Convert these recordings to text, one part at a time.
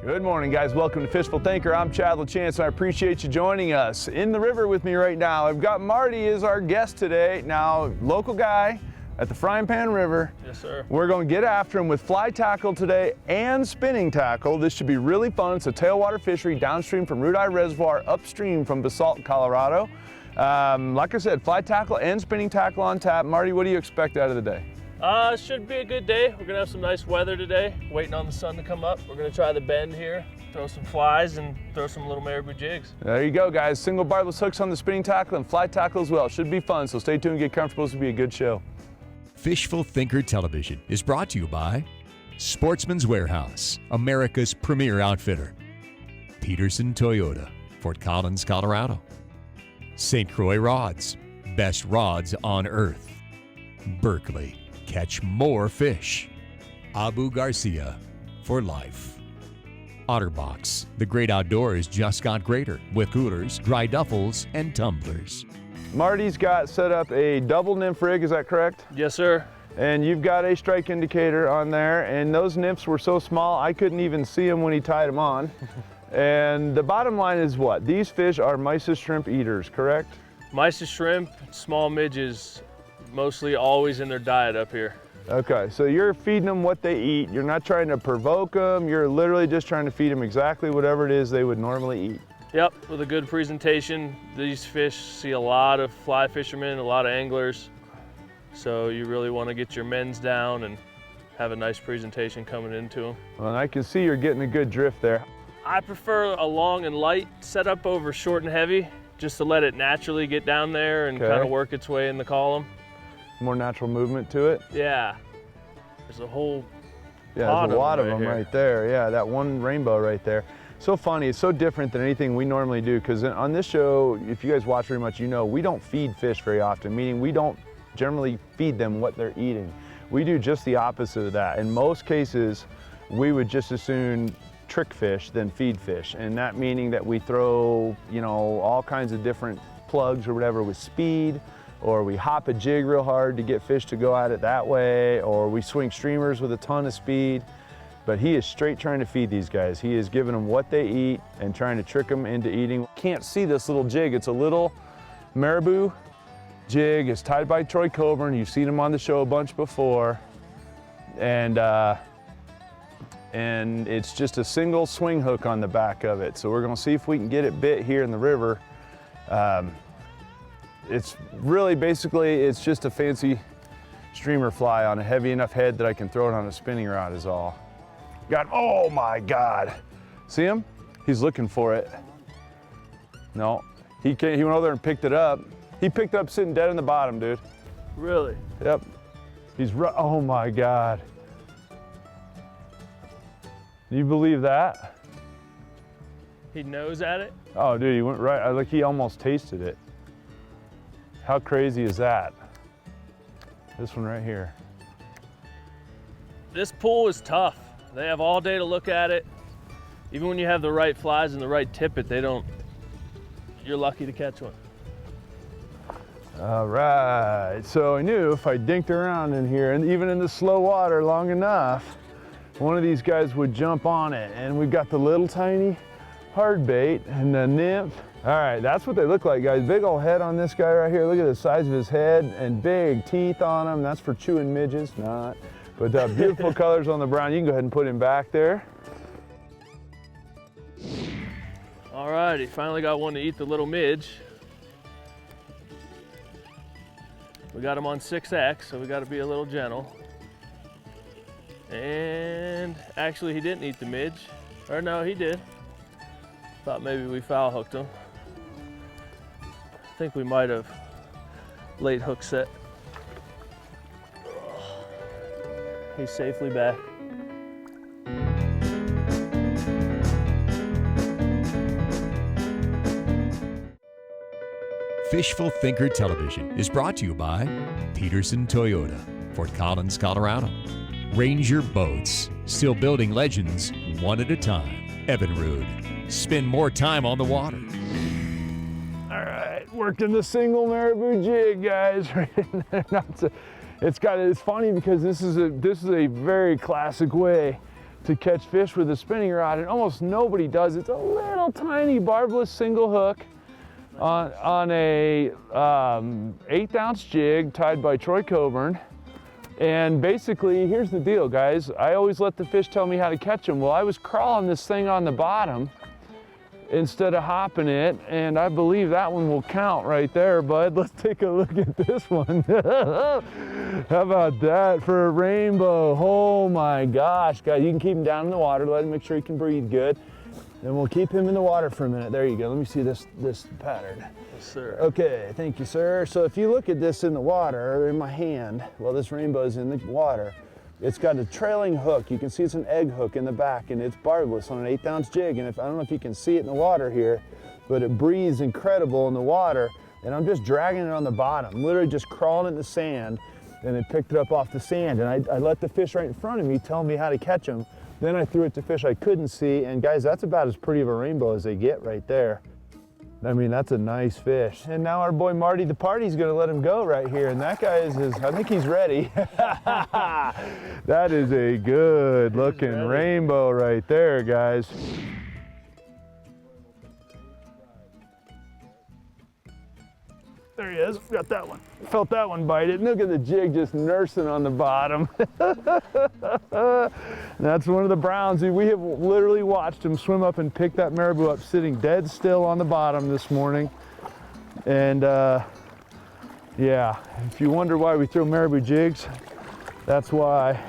Good morning, guys. Welcome to Fishful Thinker. I'm Chad LaChance, and I appreciate you joining us. In the river with me right now, I've got Marty as our guest today. Now, local guy at the Frying Pan River. Yes, sir. We're going to get after him with fly tackle today and spinning tackle. This should be really fun. It's a tailwater fishery downstream from Root Eye Reservoir, upstream from Basalt, Colorado. Like I said, fly tackle and spinning tackle on tap. Marty, what do you expect out of the day? Should be a good day. We're gonna have some nice weather today. Waiting on the sun to come up. We're gonna try the bend here, throw some flies and throw some little marabou jigs. There you go, guys. Single barbless hooks on the spinning tackle and fly tackle as well. Should be fun, so stay tuned and get comfortable. This will be a good show. Fishful Thinker Television is brought to you by Sportsman's Warehouse, America's premier outfitter. Peterson Toyota, Fort Collins, Colorado. St. Croix Rods, best rods on earth. Berkeley, catch more fish. Abu Garcia, for life. Otterbox, the great outdoors just got greater with coolers, dry duffels, and tumblers. Marty's got set up a double nymph rig, is that correct? Yes, sir. And you've got a strike indicator on there, and those nymphs were so small I couldn't even see them when he tied them on. And the bottom line is what? These fish are mysis shrimp eaters, correct? Mysis shrimp, small midges, mostly always in their diet up here. Okay, so you're feeding them what they eat. You're not trying to provoke them. You're literally just trying to feed them exactly whatever it is they would normally eat. Yep, with a good presentation. These fish see a lot of fly fishermen, a lot of anglers. So you really want to get your men's down and have a nice presentation coming into them. Well, and I can see you're getting a good drift there. I prefer a long and light setup over short and heavy, just to let it naturally get down there and kind of work its way in the column. More natural movement to it. Yeah, there's a whole there's a lot of them right there. Yeah, that one rainbow right there. So funny, it's so different than anything we normally do, because on this show, if you guys watch very much, you know we don't feed fish very often, meaning we don't generally feed them what they're eating. We do just the opposite of that. In most cases, we would just as soon trick fish than feed fish, and that meaning that we throw, you know, all kinds of different plugs or whatever with speed, or we hop a jig real hard to get fish to go at it that way, or we swing streamers with a ton of speed. But he is straight trying to feed these guys. He is giving them what they eat and trying to trick them into eating. Can't see this little jig. It's a little marabou jig. It's tied by Troy Coburn. You've seen him on the show a bunch before. And it's just a single swing hook on the back of it. So we're gonna see if we can get it bit here in the river. It's really basically, it's just a fancy streamer fly on a heavy enough head that I can throw it on a spinning rod is all. Got, oh my God. See him? He's looking for it. No, he went over there and picked it up. He picked it up sitting dead in the bottom, dude. Really? Yep. Oh my God. Do you believe that? He knows at it? Oh dude, he went right, like he almost tasted it. How crazy is that? This one right here. This pool is tough. They have all day to look at it. Even when you have the right flies and the right tippet, you're lucky to catch one. All right, so I knew if I dinked around in here, and even in the slow water long enough, one of these guys would jump on it. And we've got the little tiny hard bait and the nymph. All right, that's what they look like, guys. Big old head on this guy right here. Look at the size of his head and big teeth on him. That's for chewing midges, not. But beautiful colors on the brown. You can go ahead and put him back there. All righty, finally got one to eat the little midge. We got him on 6X, so we got to be a little gentle. And actually, he didn't eat the midge. Or no, he did. Thought maybe we foul hooked him. I think we might have late hook set. He's safely back. Fishful Thinker Television is brought to you by Peterson Toyota, Fort Collins, Colorado. Ranger Boats, still building legends one at a time. Evinrude, spend more time on the water. All right, working the single marabou jig, guys. It's funny because this is a very classic way to catch fish with a spinning rod, and almost nobody does. It's a little tiny barbless single hook on a 1/8 ounce jig tied by Troy Coburn. And basically, here's the deal, guys. I always let the fish tell me how to catch them. Well, I was crawling this thing on the bottom instead of hopping it, and I believe that one will count right there, bud. Let's take a look at this one. How about that for a rainbow? Oh my gosh, guys. You can keep him down in the water, let him make sure he can breathe good. Then we'll keep him in the water for a minute. There you go. Let me see this pattern. Yes, sir. Okay, thank you, sir. So if you look at this in the water, in my hand, well, this rainbow's in the water. It's got a trailing hook. You can see it's an egg hook in the back, and it's barbless on an 1/8 ounce jig. And I don't know if you can see it in the water here, but it breathes incredible in the water. And I'm just dragging it on the bottom, literally just crawling in the sand, and it picked it up off the sand. And I let the fish right in front of me tell me how to catch them. Then I threw it to fish I couldn't see, and guys, that's about as pretty of a rainbow as they get right there. I mean, that's a nice fish. And now our boy Marty the Party's gonna let him go right here, and that guy is I think he's ready. That is a good looking rainbow right there, guys. There he is, got that one. Felt that one bite it. Look at the jig just nursing on the bottom. That's one of the browns. We have literally watched him swim up and pick that marabou up sitting dead still on the bottom this morning. And yeah, if you wonder why we throw marabou jigs, that's why.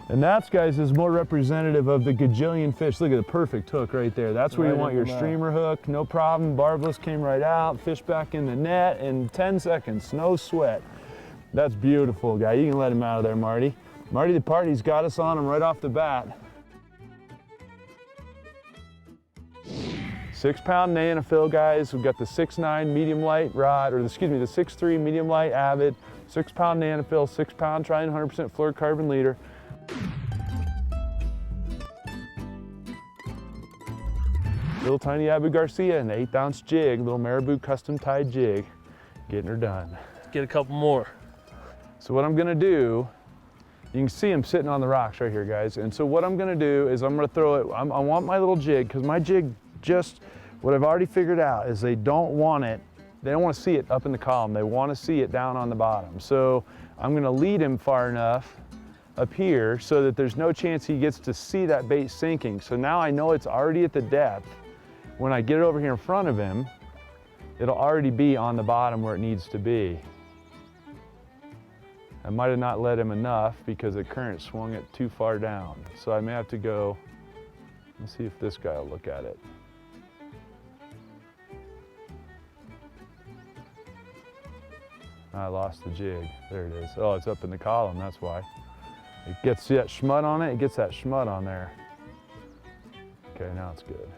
And that's, guys, is more representative of the gajillion fish. Look at the perfect hook right there. That's where you want your streamer hook, no problem. Barbless came right out, fish back in the net in 10 seconds, no sweat. That's beautiful, guy. You can let him out of there, Marty. Marty the Party's got us on him right off the bat. 6-pound Nanofil, guys. We've got the 6.9 medium light rod, or excuse me, the 6.3 medium light Avid, 6-pound Nanofil, 6-pound trying 100% fluorocarbon leader. Little tiny Abu Garcia and the 1/8 ounce jig, little marabou custom tied jig, getting her done. Get a couple more. So what I'm gonna do, you can see him sitting on the rocks right here, guys. And so what I'm gonna do is I'm gonna throw it, I want my little jig, because my jig what I've already figured out is they don't want to see it up in the column. They want to see it down on the bottom. So I'm gonna lead him far enough up here so that there's no chance he gets to see that bait sinking. So now I know it's already at the depth. When I get it over here in front of him, it'll already be on the bottom where it needs to be. I might have not let him enough because the current swung it too far down. So I may have to go, let's see if this guy will look at it. I lost the jig. There it is. Oh, it's up in the column, that's why. It gets that schmut on it, on there. Okay, now it's good.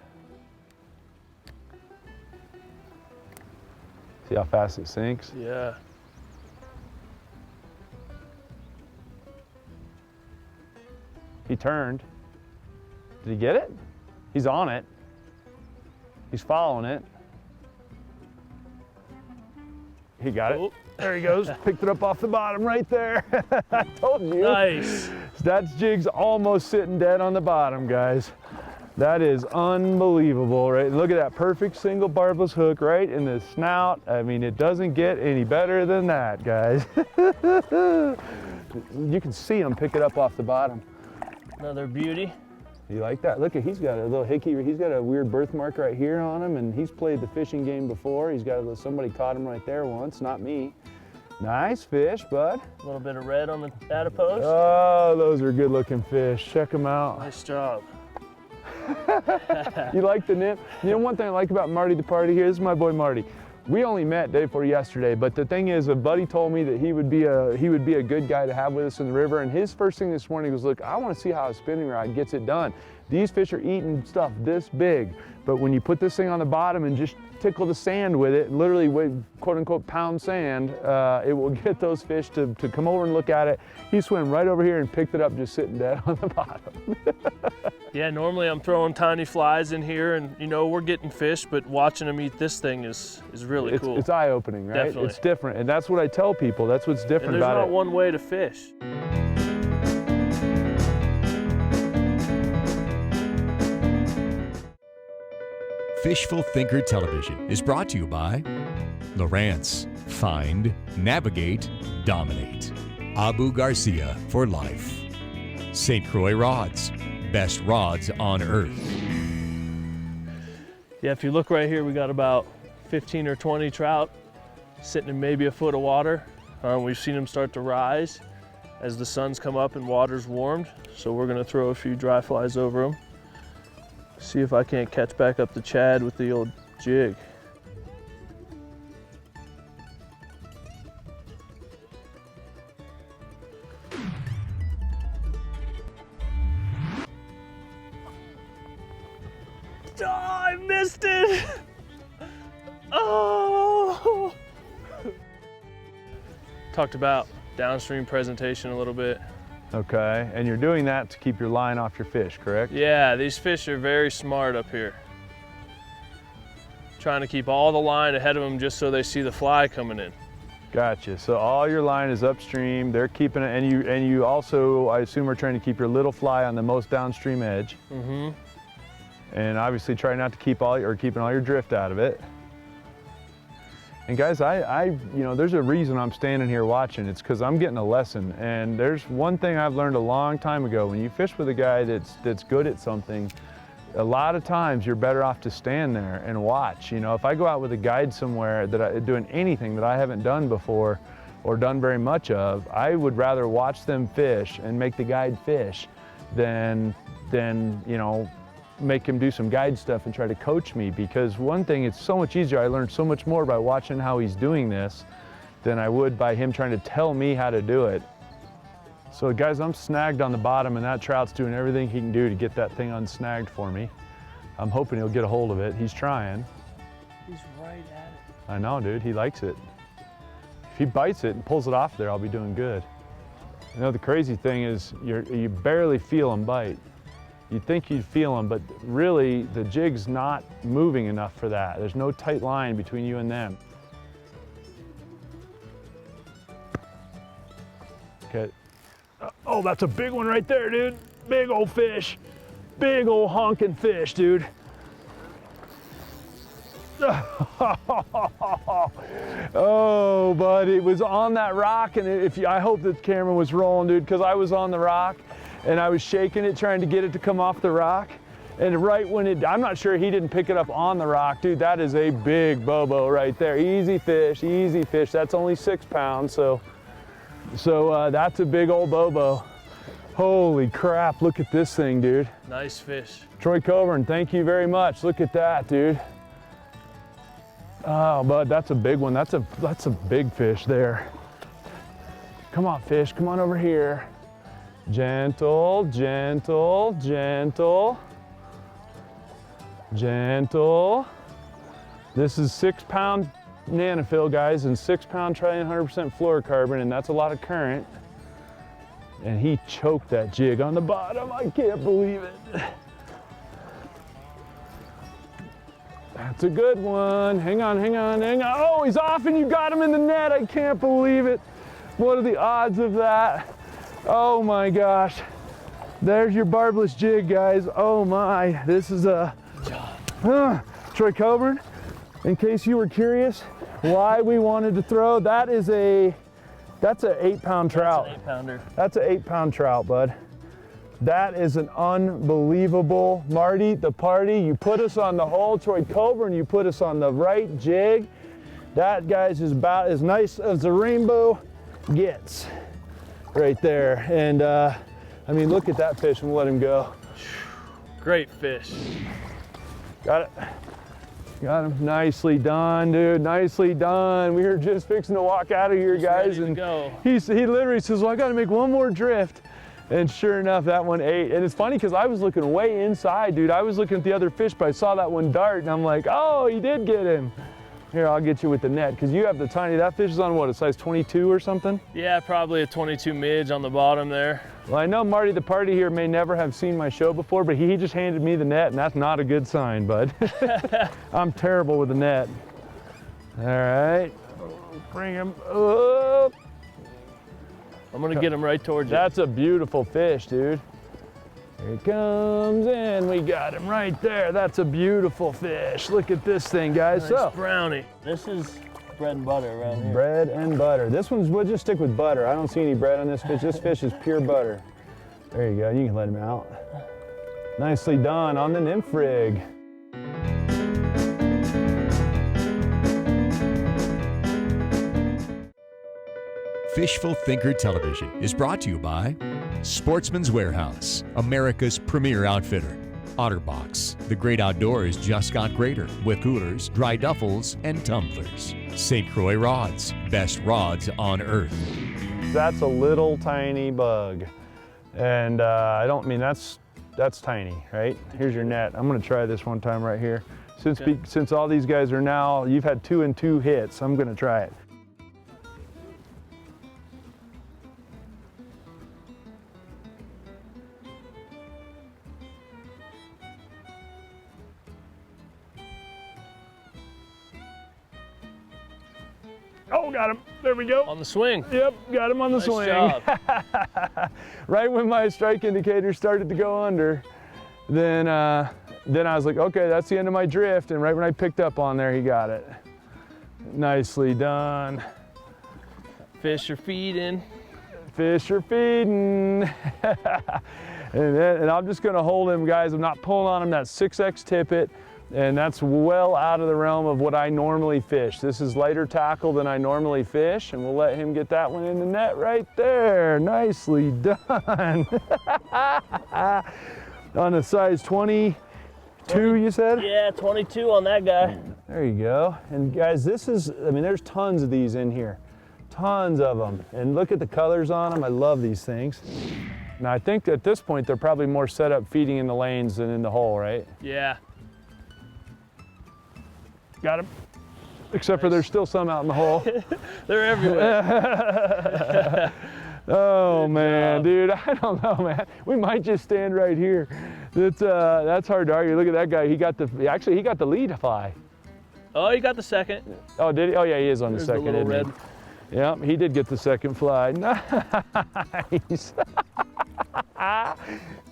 See how fast it sinks? Yeah. He turned. Did he get it? He's on it. He's following it. He got it. There he goes. Picked it up off the bottom right there. I told you. Nice. That jig's almost sitting dead on the bottom, guys. That is unbelievable, right? Look at that perfect single barbless hook right in the snout. I mean, it doesn't get any better than that, guys. You can see him pick it up off the bottom. Another beauty. You like that? Look, he's got a little hickey. He's got a weird birthmark right here on him, and he's played the fishing game before. He's got somebody caught him right there once, not me. Nice fish, bud. A little bit of red on the adipose. Oh, those are good-looking fish. Check them out. Nice job. You like the nip? You know, one thing I like about Marty the Party here, this is my boy Marty. We only met day before yesterday, but the thing is, a buddy told me that he would be a good guy to have with us in the river, and his first thing this morning was, look, I want to see how a spinning rod gets it done. These fish are eating stuff this big, but when you put this thing on the bottom and just tickle the sand with it, literally with quote unquote pound sand, it will get those fish to come over and look at it. He swam right over here and picked it up just sitting dead on the bottom. Yeah, normally I'm throwing tiny flies in here and, you know, we're getting fish, but watching them eat this thing is really cool. It's eye-opening, right? Definitely. It's different, and that's what I tell people. That's what's different about it. There's not one way to fish. Fishful Thinker Television is brought to you by Lowrance, Find, Navigate, Dominate. Abu Garcia for life. St. Croix Rods, best rods on earth. Yeah, if you look right here, we got about 15 or 20 trout sitting in maybe a foot of water. We've seen them start to rise as the sun's come up and water's warmed. So we're gonna throw a few dry flies over them. See if I can't catch back up the Chad with the old jig. Oh, I missed it! Oh! Talked about downstream presentation a little bit. Okay, and you're doing that to keep your line off your fish, correct? Yeah, these fish are very smart up here. Trying to keep all the line ahead of them just so they see the fly coming in. Gotcha. So all your line is upstream. They're keeping it, and you also, I assume, are trying to keep your little fly on the most downstream edge. Mm-hmm. And obviously try not to keep keeping all your drift out of it. And guys, there's a reason I'm standing here watching. It's because I'm getting a lesson. And there's one thing I've learned a long time ago. When you fish with a guy that's good at something, a lot of times you're better off to stand there and watch. You know, if I go out with a guide somewhere doing anything that I haven't done before or done very much of, I would rather watch them fish and make the guide fish than make him do some guide stuff and try to coach me. Because one thing, it's so much easier. I learned so much more by watching how he's doing this than I would by him trying to tell me how to do it. So guys, I'm snagged on the bottom, and that trout's doing everything he can do to get that thing unsnagged for me. I'm hoping he'll get a hold of it. He's trying. He's right at it. I know, dude, he likes it. If he bites it and pulls it off there, I'll be doing good. You know, the crazy thing is you barely feel him bite. You'd think you'd feel them, but really the jig's not moving enough for that. There's no tight line between you and them. Okay. Oh, that's a big one right there, dude. Big old fish. Big old honking fish, dude. Oh, but it was on that rock, and I hope the camera was rolling, dude, because I was on the rock. And I was shaking it, trying to get it to come off the rock. And right when I'm not sure he didn't pick it up on the rock. Dude, that is a big bobo right there. Easy fish, easy fish. That's only 6 pounds, so that's a big old bobo. Holy crap, look at this thing, dude. Nice fish. Troy Coburn, thank you very much. Look at that, dude. Oh, bud, that's a big one. That's a big fish there. Come on, fish, come on over here. Gentle, gentle, gentle, gentle. This is 6 pound nanofill, guys, and 6 pound trillion 100% fluorocarbon, and that's a lot of current. And he choked that jig on the bottom. I can't believe it. That's a good one. Hang on, hang on, hang on. Oh, he's off and you got him in the net. I can't believe it. What are the odds of that? Oh my gosh. There's your barbless jig, guys. Oh my, this is Troy Coburn. In case you were curious why we wanted to throw, that's an 8 pound trout. That's an 8-pounder. That's an 8 pound trout, bud. That is an unbelievable, Marty, the party. You put us on the hole, Troy Coburn, you put us on the right jig. That, guys, is about as nice as the rainbow gets. Right there, and I mean, look at that fish, and we'll let him go. Great fish. Got it. Got him. Nicely done, dude. Nicely done. We were just fixing to walk out of here, guys, and he literally says, "Well, I got to make one more drift," and sure enough, that one ate. And it's funny because I was looking way inside, dude. I was looking at the other fish, but I saw that one dart, and I'm like, "Oh, he did get him." Here, I'll get you with the net, because you have the tiny, that fish is on what, a size 22 or something? Yeah, probably a 22 midge on the bottom there. Well, I know Marty, the party here, may never have seen my show before, but he just handed me the net, and that's not a good sign, bud. I'm terrible with the net. All right, bring him up. I'm gonna get him right towards you. That's a beautiful fish, dude. Here he comes, and we got him right there. That's a beautiful fish. Look at this thing, guys. Nice so, brownie. This is bread and butter around here. Bread and butter. This one's, we'll just stick with butter. I don't see any bread on this fish. This fish is pure butter. There you go, you can let him out. Nicely done on the nymph rig. Fishful Thinker Television is brought to you by Sportsman's Warehouse, America's premier outfitter. Otterbox, the great outdoors just got greater with coolers, dry duffels, and tumblers. St. Croix Rods, best rods on earth. That's a little tiny bug. And I don't mean, that's tiny, right? Here's your net. I'm gonna try this one time right here. Since all these guys are now, you've had 2 and 2 hits, I'm gonna try it. Oh, got him. There we go. On the swing. Yep, got him on the swing. Job. Right when my strike indicator started to go under, then I was like, okay, that's the end of my drift. And right when I picked up on there, he got it. Nicely done. Fish are feeding. Fish are feeding. and I'm just gonna hold him, guys. I'm not pulling on him. That 6X tippet. And that's well out of the realm of what I normally fish. This is lighter tackle than I normally fish, and we'll let him get that one in the net right there. Nicely done. On a size 22, you said? Yeah, 22 on that guy. There you go. And guys, this is, I mean, there's tons of these in here. Tons of them. And look at the colors on them. I love these things. Now, I think at this point, they're probably more set up feeding in the lanes than in the hole, right? Yeah. Got him. Except for there's still some out in the hole. They're everywhere. Oh man, dude, I don't know, man. We might just stand right here. That's hard to argue. Look at that guy. He got the lead fly. Oh, he got the second. Oh, did he? Oh yeah, he is on There's the second. the little red. Yep, he did get the second fly. Nice.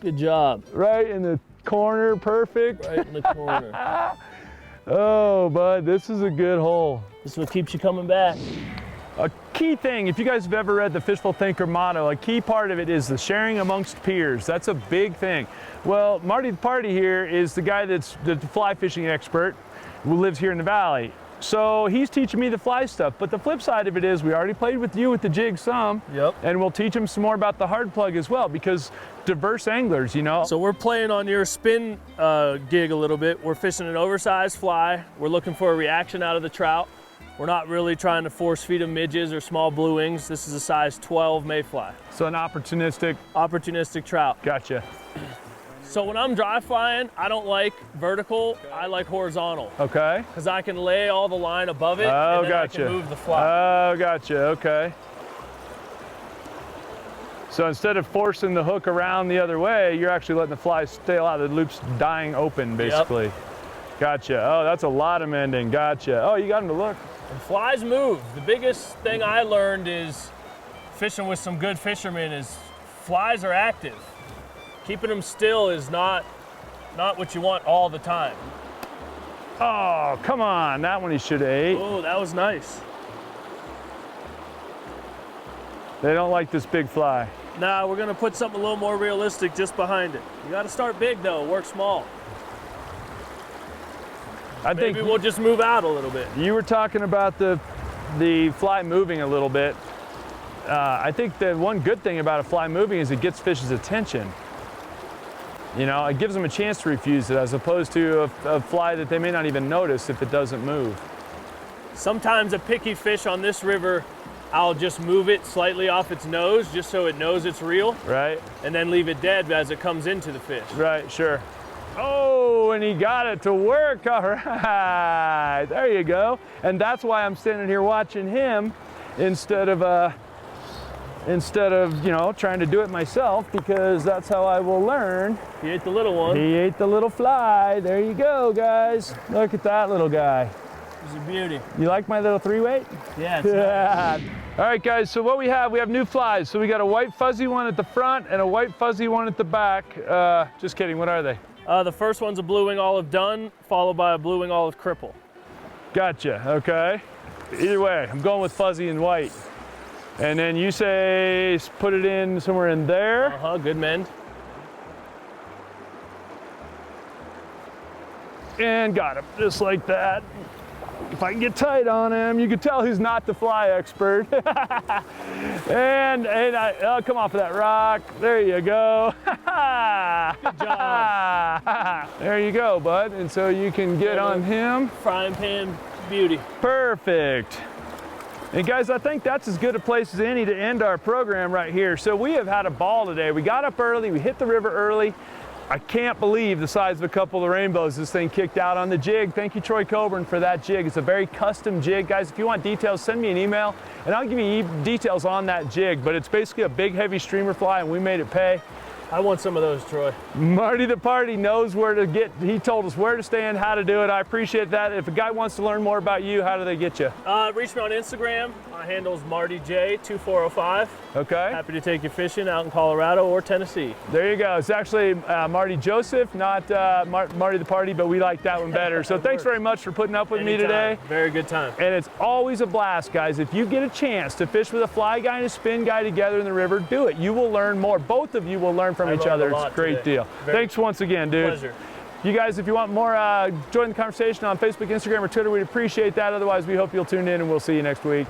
Good job. Right in the corner, perfect. Right in the corner. Oh, bud, this is a good hole. This is what keeps you coming back. A key thing, if you guys have ever read the Fishful Thinker motto, a key part of it is the sharing amongst peers. That's a big thing. Well, Marty the Party here is the guy that's the fly fishing expert who lives here in the valley. So he's teaching me the fly stuff, but the flip side of it is we already played with you with the jig some. Yep. And we'll teach him some more about the hard plug as well, because diverse anglers, you know. So we're playing on your spin gig a little bit. We're fishing an oversized fly. We're looking for a reaction out of the trout. We're not really trying to force feed them midges or small blue wings. This is a size 12 mayfly. So an opportunistic trout. Gotcha. So when I'm dry flying, I don't like vertical, I like horizontal. Okay. Because I can lay all the line above it, Oh, and then gotcha. I can move the fly. Oh, gotcha, okay. So instead of forcing the hook around the other way, you're actually letting the fly sail out. The loop's dying open, basically. Yep. Gotcha. Oh, that's a lot of mending. Gotcha. Oh, you got him to look. And flies move. The biggest thing I learned is fishing with some good fishermen is flies are active. Keeping them still is not what you want all the time. Oh, come on. That one he should have ate. Oh, that was nice. They don't like this big fly. Nah, we're gonna put something a little more realistic just behind it. You gotta start big though, work small. Maybe we'll just move out a little bit. You were talking about the fly moving a little bit. I think that one good thing about a fly moving is it gets fish's attention. You know, it gives them a chance to refuse it as opposed to a fly that they may not even notice if it doesn't move. Sometimes a picky fish on this river, I'll just move it slightly off its nose just so it knows it's real. Right. And then leave it dead as it comes into the fish. Right, sure. Oh, and he got it to work. All right, there you go. And that's why I'm standing here watching him instead of you know, trying to do it myself, because that's how I will learn. He ate the little one. He ate the little fly. There you go, guys. Look at that little guy. He's a beauty. You like my little 3-weight? Yeah, it's nice. All right, guys, so what we have new flies. So we got a white fuzzy one at the front and a white fuzzy one at the back. Just kidding, what are they? The first one's a blue wing olive dun, followed by a blue wing olive cripple. Gotcha, okay. Either way, I'm going with fuzzy and white. And then you say put it in somewhere in there. Good mend. And got him, just like that. If I can get tight on him, you can tell he's not the fly expert. and come off of that rock. There you go. Good job. There you go, bud. And so you can get on him. Frying pan beauty. Perfect. And guys, I think that's as good a place as any to end our program right here. So we have had a ball today. We got up early, we hit the river early. I can't believe the size of a couple of the rainbows this thing kicked out on the jig. Thank you, Troy Coburn, for that jig. It's a very custom jig. Guys, if you want details, send me an email, and I'll give you details on that jig. But it's basically a big, heavy streamer fly, and we made it pay. I want some of those, Troy. Marty the Party knows where to get. He told us where to stand, how to do it. I appreciate that. If a guy wants to learn more about you, how do they get you? Reach me on Instagram. My handle's MartyJ2405. Okay. Happy to take you fishing out in Colorado or Tennessee. There you go. It's actually Marty Joseph, not Marty the Party, but we like that one better. So thanks very much for putting up with me today. Very good time. And it's always a blast, guys. If you get a chance to fish with a fly guy and a spin guy together in the river, do it. You will learn more. Both of you will learn from each other. It's a great deal. Thanks once again, dude. Pleasure. You guys, if you want more, join the conversation on Facebook, Instagram, or Twitter. We'd appreciate that. Otherwise, we hope you'll tune in, and we'll see you next week.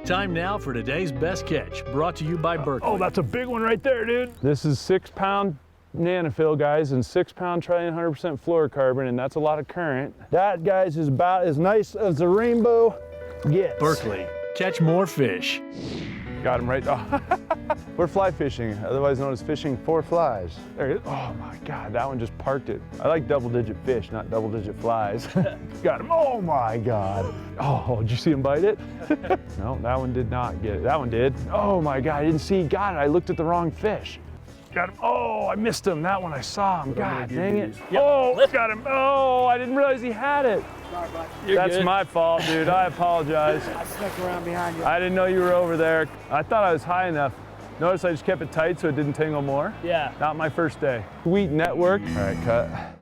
Time now for today's best catch, brought to you by Berkeley. Oh, that's a big one right there, dude. This is 6-pound nanofill, guys, and 6-pound trillium 100% fluorocarbon, and that's a lot of current. That, guys, is about as nice as a rainbow gets. Berkeley, catch more fish. Got him right. Oh. We're fly fishing, otherwise known as fishing for flies. There it is. Oh my God, that one just parked it. I like double-digit fish, not double-digit flies. Got him. Oh my God. Oh, did you see him bite it? No, that one did not get it. That one did. Oh my God, I didn't see he got it. I looked at the wrong fish. Got him. Oh, I missed him. That one I saw him. God dang it. Yep. Oh, got him. Oh, I didn't realize he had it. Sorry, bud. That's my fault, dude. I apologize. I snuck around behind you. I didn't know you were over there. I thought I was high enough. Notice I just kept it tight so it didn't tingle more. Yeah. Not my first day. Sweet network. All right, cut.